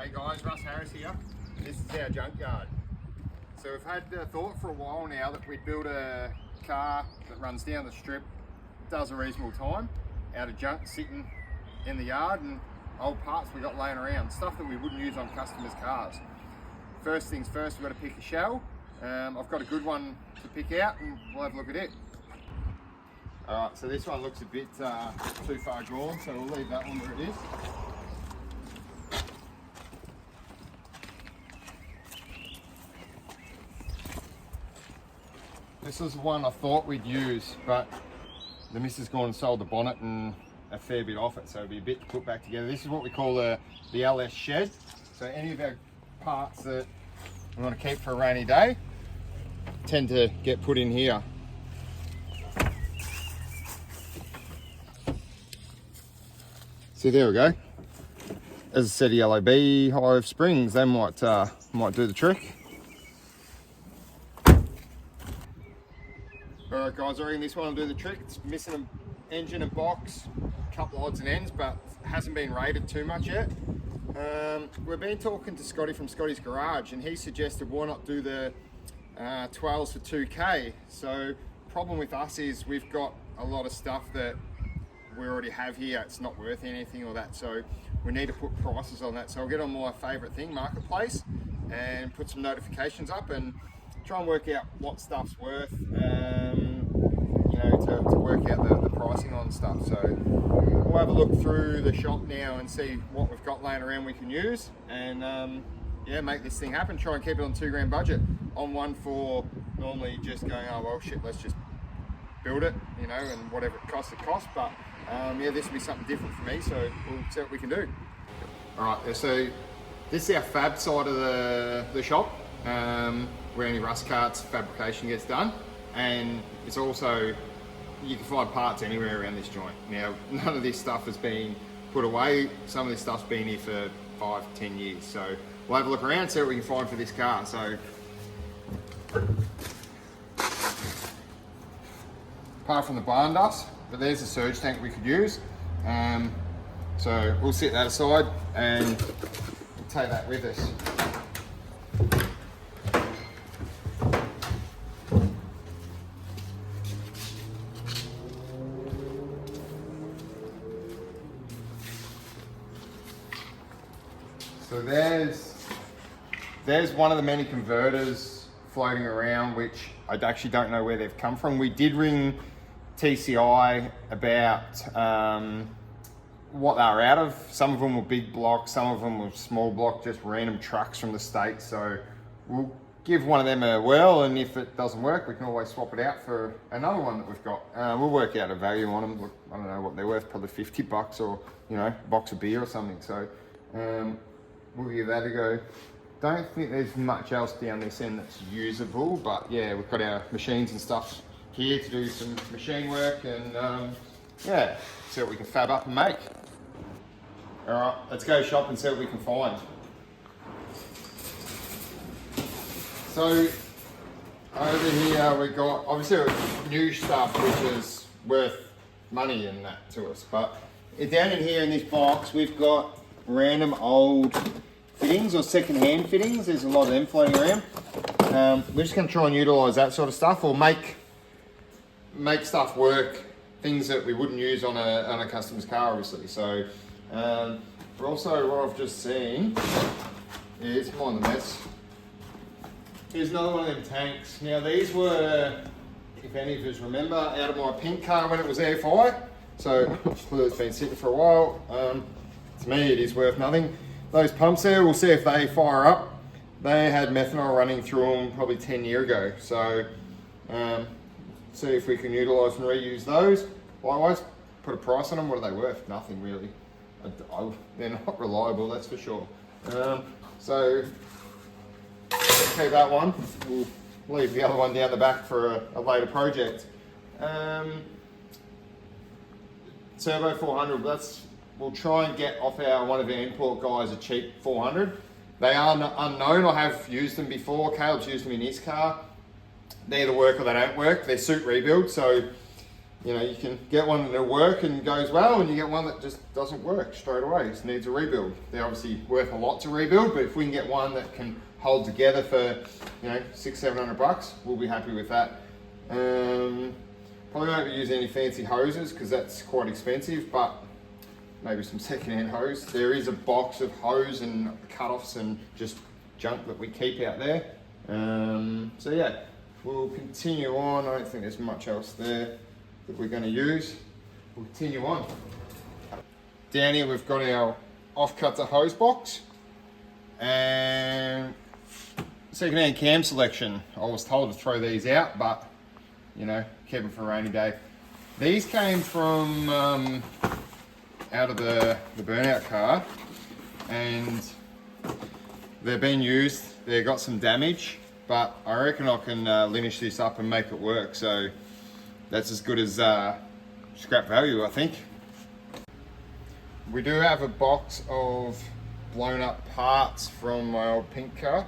Hey guys, Russ Harris here. This is our junkyard. So we've had the thought for a while now that we'd build a car that runs down the strip, does a reasonable time, out of junk sitting in the yard and old parts we got laying around, stuff that we wouldn't use on customers' cars. First things first, we've got to pick a shell. I've got a good one to pick out and we'll have a look at it. Alright, so this one looks a bit too far gone, so we'll leave that one where it is. This is one I thought we'd use, but the missus gone and sold the bonnet and a fair bit off it, so it'll be a bit to put back together. This is what we call the LS shed. So any of our parts that we want to keep for a rainy day tend to get put in here. So there we go. As I said, yellow beehive springs, they might do the trick. Alright guys, I reckon this one will do the trick. It's missing an engine and box, a couple of odds and ends, but hasn't been rated too much yet. We've been talking to Scotty from Scotty's Garage and he suggested why not do the 12s for 2K. So problem with us is we've got a lot of stuff that we already have here. It's not worth anything or that, so we need to put prices on that. So I'll get on my favourite thing, Marketplace, and put some notifications up and try and work out what stuff's worth, to work out the pricing on stuff. So we'll have a look through the shop now and see what we've got laying around we can use, and yeah, make this thing happen. Try and keep it on £2 grand. On one for normally just going, oh well shit, let's just build it, and whatever it costs, But yeah, this will be something different for me, so we'll see what we can do. All right, so this is our fab side of the shop, where any rust carts fabrication gets done, and it's also, you can find parts anywhere around this joint. Now, none of this stuff has been put away. Some of this stuff's been here for 5-10 years, so we'll have a look around, see what we can find for this car. So apart from the barn dust, but there's a surge tank we could use. So we'll set that aside and we'll take that with us. So there's one of the many converters floating around, which I actually don't know where they've come from. We did ring TCI about what they were out of. Some of them were big block, some of them were small block, just random trucks from the States. So we'll give one of them a whirl, and if it doesn't work, we can always swap it out for another one that we've got. We'll work out a value on them. Look, I don't know what they're worth, probably $50 or, a box of beer or something. So we'll give that a go. Don't think there's much else down this end that's usable, but yeah, we've got our machines and stuff here to do some machine work, and yeah, see what we can fab up and make. All right, let's go shop and see what we can find. So over here we got obviously new stuff which is worth money and that to us, but down in here in this box we've got random old fittings or second-hand fittings. There's a lot of them floating around. We're just going to try and utilise that sort of stuff, or make stuff work, things that we wouldn't use on a customer's car, obviously. So we're also, what I've just seen is, mind the mess, here's another one of them tanks. Now these were, if any of us remember, out of my pink car when it was air fired. So it's been sitting for a while. To me it is worth nothing. Those pumps there, we'll see if they fire up. They had methanol running through them probably 10 years ago. So see if we can utilise and reuse those. Likewise, put a price on them. What are they worth? Nothing really. They're not reliable, that's for sure. So keep that one. We'll leave the other one down the back for a later project. Turbo 400, we'll try and get off one of our import guys a cheap 400. They are unknown. I have used them before. Caleb's used them in his car. They either work or they don't work. They're suit rebuild, so you know, you can get one that'll work and goes well, and you get one that just doesn't work straight away, just needs a rebuild. They're obviously worth a lot to rebuild, but if we can get one that can hold together for, you know, $600-700, we'll be happy with that. Probably won't be using any fancy hoses because that's quite expensive, but maybe some second-hand hose. There is a box of hose and cut-offs and just junk that we keep out there. So yeah, we'll continue on. I don't think there's much else there that we're going to use. We'll continue on. Down here we've got our off-cutter hose box and second-hand cam selection. I was told to throw these out, but you know, keep them for a rainy day. These came from out of the burnout car, and they've been used. They got some damage, but I reckon I can linish this up and make it work. So that's as good as scrap value, I think. We do have a box of blown up parts from my old pink car.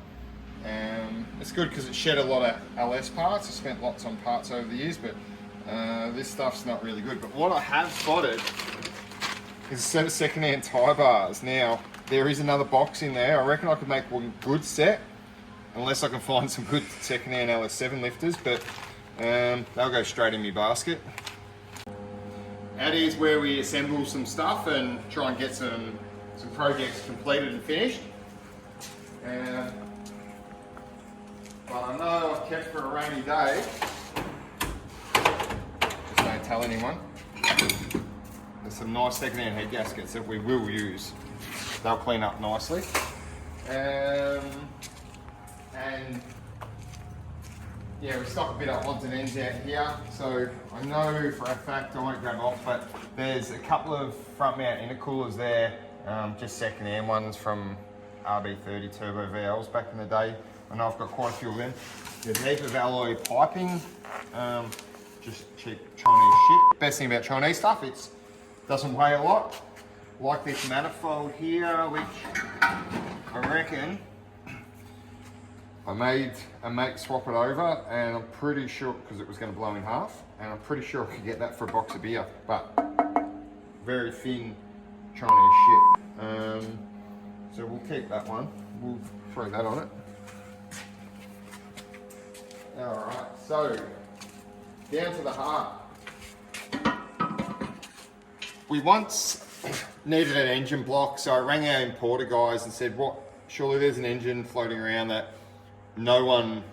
It's good because it shed a lot of LS parts. I spent lots on parts over the years, but this stuff's not really good. But what I have spotted is a set of second-hand tie bars. Now, there is another box in there. I reckon I could make one good set, unless I can find some good second-hand LS7 lifters, but they'll go straight in my basket. Out here's where we assemble some stuff and try and get some projects completed and finished. But I know I've kept for a rainy day. Just don't tell anyone. There's some nice second-hand head gaskets that we will use. They'll clean up nicely. And yeah, we stock a bit of odds and ends out here. So I know for a fact, I won't grab off, but there's a couple of front mount intercoolers there, just second-hand ones from RB30 Turbo VLs back in the day. I know I've got quite a few of them. There's a heap of alloy piping, just cheap Chinese shit. Best thing about Chinese stuff, it doesn't weigh a lot. Like this manifold here, which I reckon I made a mate swap it over, and I'm pretty sure, because it was going to blow in half, and I'm pretty sure I could get that for a box of beer, but very thin Chinese shit. So we'll keep that one. We'll throw that on it. Alright, so down to the heart. We once needed an engine block, so I rang our importer guys and said, "What? Surely there's an engine floating around that no one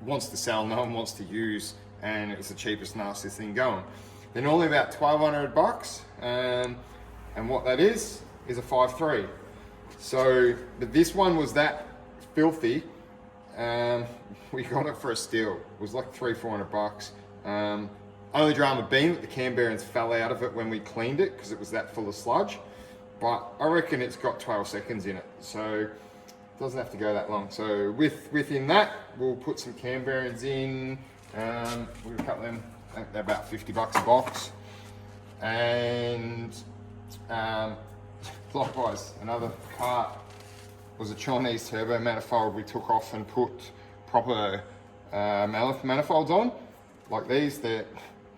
wants to sell, no one wants to use," and it was the cheapest, nastiest thing going. They're normally about $1,200, and what that is a 5.3. So, but this one was that filthy. We got it for a steal. It was like $300-400. Only drama being that the cam bearings fell out of it when we cleaned it because it was that full of sludge. But I reckon it's got 12 seconds in it, so it doesn't have to go that long. So within that, we'll put some cam bearings in. We'll cut them. I think they're about $50 a box. And likewise, another part was a Chinese turbo manifold we took off and put proper manifolds on, like these.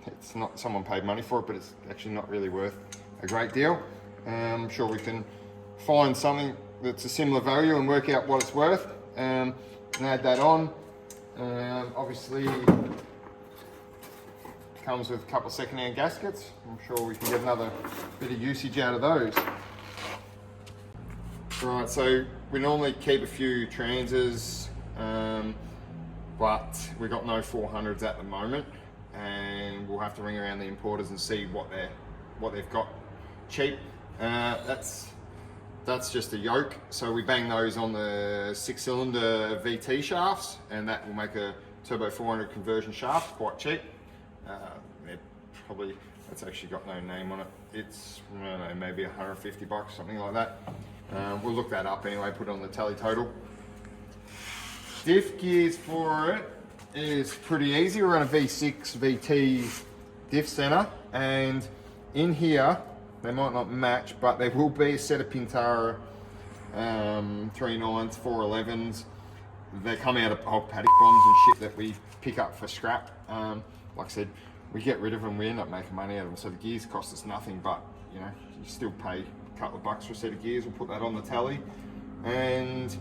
It's not, someone paid money for it, but it's actually not really worth a great deal. I'm sure we can find something that's a similar value and work out what it's worth, and add that on. Obviously comes with a couple of second-hand gaskets. I'm sure we can get another bit of usage out of those. Right, so we normally keep a few transers, but we got no 400s at the moment, and we'll have to ring around the importers and see what they've got cheap. That's just a yoke, so we bang those on the 6-cylinder VT shafts, and that will make a turbo 400 conversion shaft quite cheap. That's actually got no name on it. It's, I don't know, maybe $150, something like that. We'll look that up anyway, put it on the tally total. Diff gears for it is pretty easy. We're on a V6 VT diff center, and in here, they might not match, but there will be a set of Pintara 3.9s, 4.11s. They come out of old paddock bombs and shit that we pick up for scrap. Like I said, we get rid of them, we end up making money out of them. So the gears cost us nothing, but you know, you still pay a couple of bucks for a set of gears. We'll put that on the tally. And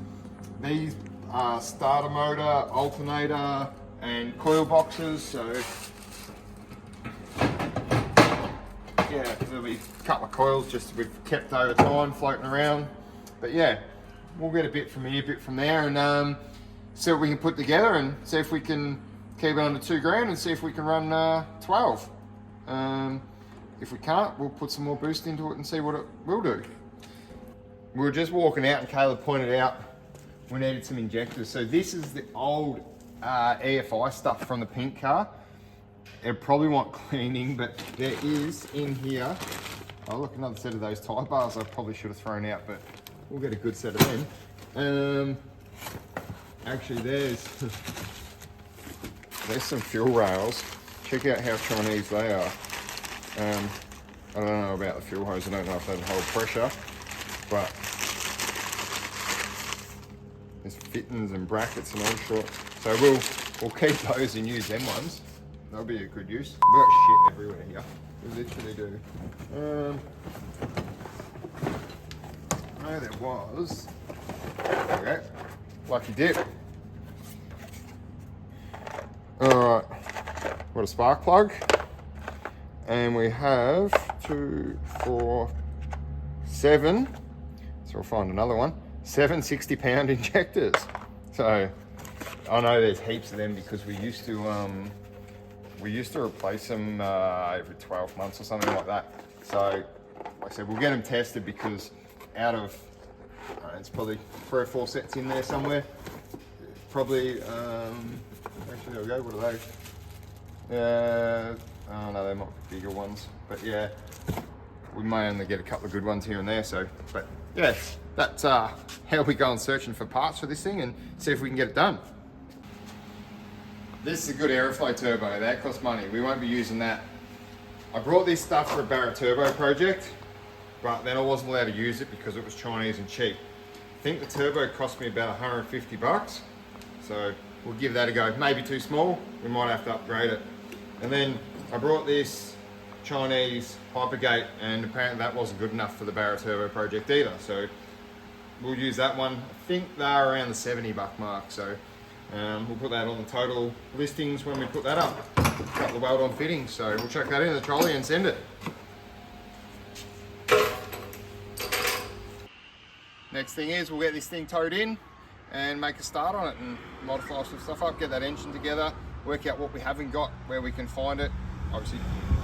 these are starter motor, alternator, and coil boxes. So yeah, there'll be a couple of coils just we've kept over time floating around. But yeah, we'll get a bit from here, a bit from there, and see what we can put together and see if we can keep it under $2,000 and see if we can run 12. If we can't, we'll put some more boost into it and see what it will do. We were just walking out and Caleb pointed out we needed some injectors. So this is the old EFI stuff from the pink car. It probably want cleaning, but there is in here, oh look, another set of those tie bars I probably should have thrown out, but we'll get a good set of them. Actually there's some fuel rails. Check out how Chinese they are. I don't know about the fuel hose, I don't know if that'll hold pressure, but there's fittings and brackets and all sorts. So we'll keep those and use them ones. That'll be a good use. We've got shit everywhere here. We literally do. No, there was. There we go. Lucky dip. Alright. Got a spark plug. And we have 2, 4, 7. So we'll find another one. 7 60-pound injectors. So I know there's heaps of them because we used to replace them every 12 months or something like that. So like I said, we'll get them tested because out of it's probably 3 or 4 sets in there somewhere. Probably actually there we go. What are those? Oh no, they might be bigger ones, but yeah, we may only get a couple of good ones here and there. So, but yeah, that's how we go on searching for parts for this thing and see if we can get it done. This is a good aeroflow turbo. That costs money. We won't be using that. I brought this stuff for a Barrett turbo project, but then I wasn't allowed to use it because it was Chinese and cheap. I think the turbo cost me about 150 bucks. So we'll give that a go. Maybe too small. We might have to upgrade it. And then I brought this Chinese Hypergate, and apparently that wasn't good enough for the Barrett Turbo project either. So we'll use that one. I think they're around the 70 buck mark. So we'll put that on the total listings when we put that up. A couple of weld-on fittings. So we'll chuck that in the trolley and send it. Next thing is we'll get this thing towed in and make a start on it and modify some stuff up, get that engine together, work out what we haven't got, where we can find it. Obviously,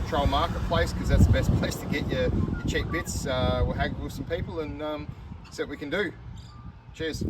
Troll Marketplace, because that's the best place to get your cheap bits. We'll haggle with some people and see what we can do. Cheers.